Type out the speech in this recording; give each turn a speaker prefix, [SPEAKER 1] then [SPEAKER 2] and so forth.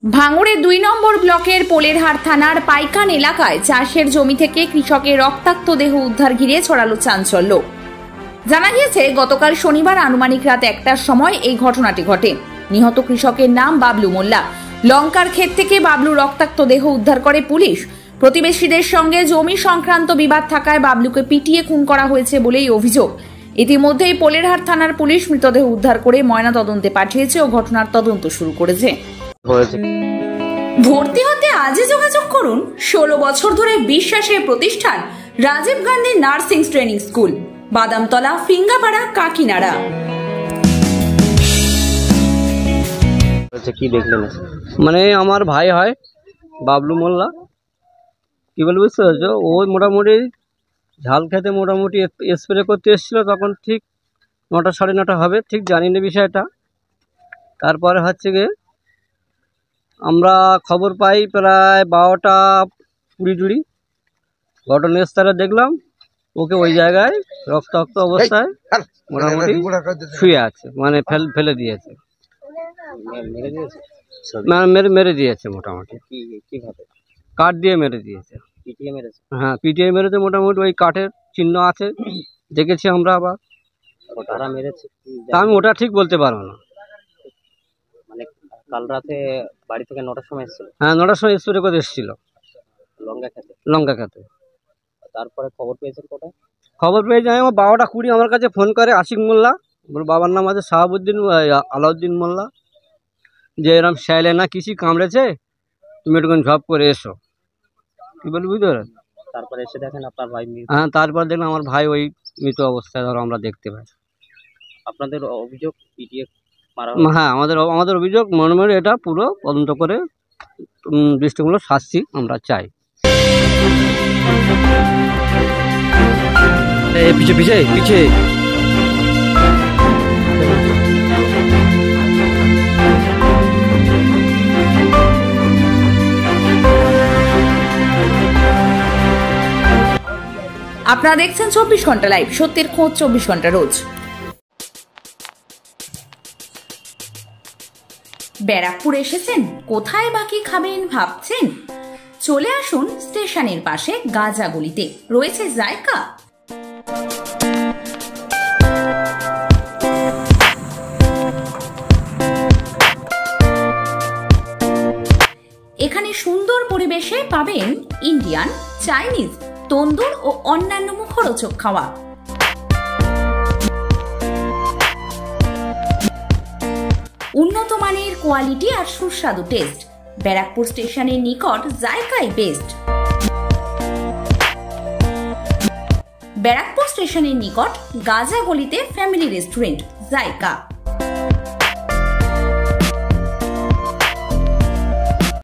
[SPEAKER 1] ভাঙড়ে ২ নম্বর ব্লকের পোলেরহাট থানার পাইকান এলাকায় চাষের জমি থেকে কৃষকের রক্তাক্ত দেহ উদ্ধার ঘিরে ছড়ালো চাঞ্চল্য। জানা গিয়েছে গতকাল শনিবার আনুমানিক রাত ১টার সময় এই ঘটনাটি ঘটে। নিহত কৃষকের নাম বাবলু মোল্লা। লঙ্কার ক্ষেত থেকে বাবলুর রক্তাক্ত দেহ উদ্ধার করে পুলিশ। প্রতিবেশীদের সঙ্গে জমি সংক্রান্ত বিবাদ থাকায় বাবলুকে পিটিয়ে খুন করা হয়েছে বলেই অভিযোগ। ইতিমধ্যেই পোলেরহাট থানার পুলিশ মৃতদেহ উদ্ধার করে ময়নাতদন্তে পাঠিয়েছে ও ঘটনার তদন্ত শুরু করেছে। ভর্তি হতে আজই যোগাযোগ করুন 16 বছর ধরে বিশ্বাসের প্রতিষ্ঠান Rajiv Gandhi nursing training school, Badamtala, Phingapara, Kakinara.
[SPEAKER 2] কি দেখলেন? মানে আমার ভাই হয় বাবলু মোল্লা, কি বলবো বুঝতে পারছো, ওই মোটামুটি ঝাল খেতে মোটামুটি স্প্রে করতে এসেছিলো, তখন ঠিক 9টা সাড়ে 9টা হবে, ঠিক জানি না বিষয়টা। তারপরে হচ্ছে গিয়ে আমরা খবর পাই প্রায় 12টা 20 ঘটনাস্থলে দেখলাম ওকে ওই জায়গায় রক্তাক্ত অবস্থায় মোটামুটি শুয়ে আছে, মানে ফেলে দিয়েছে, মেরে দিয়েছে মোটামুটি। কাঠ দিয়ে মেরে দিয়েছে। হ্যাঁ, পিটিয়ে মেরেছে। মোটামুটি ওই কাঠের চিহ্ন আছে, দেখেছি আমরা। আবার তা আমি ওটা ঠিক বলতে পারবো না।
[SPEAKER 3] কাল রাতে বাড়ি থেকে 9টার সময় এসেছিল।
[SPEAKER 2] হ্যাঁ, 9টার সময় স্প্রে করে এসেছিল লঙ্কা খেতে।
[SPEAKER 3] তারপরে খবর পেয়েছেন কোথায়?
[SPEAKER 2] খবর পেয়েছি আমি 12টা 20 আমার কাছে ফোন করে আশিক মোল্লা, বাবার নাম আছে শাহাবুদ্দিন আলাউদ্দিন মোল্লা, যে এরকম শ্যালে না কিছু কামড়েছে, তুমি একটু ঝপ করে এসো। কি বলি বুঝতে পারেন?
[SPEAKER 3] তারপরে এসে দেখেন আপনার ভাই মৃত।
[SPEAKER 2] হ্যাঁ, তারপর দেখলাম আমার ভাই ওই মৃত অবস্থায় ধরো আমরা দেখতে পাই।
[SPEAKER 3] আপনাদের অভিযোগ পিটিয়ে মারা?
[SPEAKER 2] হ্যাঁ, আমাদের অভিযোগ মনে এটা পুরো তদন্ত করে দৃষ্টিমূলক শাস্তি আমরা চাই। পিছে পিছে পিছে
[SPEAKER 1] আপনারা দেখছেন 24 ঘন্টা লাইভ, সত্যের খোঁজ 24 ঘন্টা রোজ। ব্যারাকপুর এসেছেন, কোথায় বাকি খাবেন ভাবছেন? চলে আসুন স্টেশনের পাশে গাজাগুলিতে, রয়েছে জায়গা। এখানে সুন্দর পরিবেশে পাবেন ইন্ডিয়ান, চাইনিজ, তন্দুর ও অন্যান্য মুখরোচক খাওয়া। উন্নত মানের কোয়ালিটি আর সুস্বাদু টেস্ট। ব্যারাকপুর স্টেশনের নিকট জায়গায় বেস্ট। ব্যারাকপুর স্টেশনের নিকট গাজাগলিতে ফ্যামিলি রেস্টুরেন্ট জায়গা।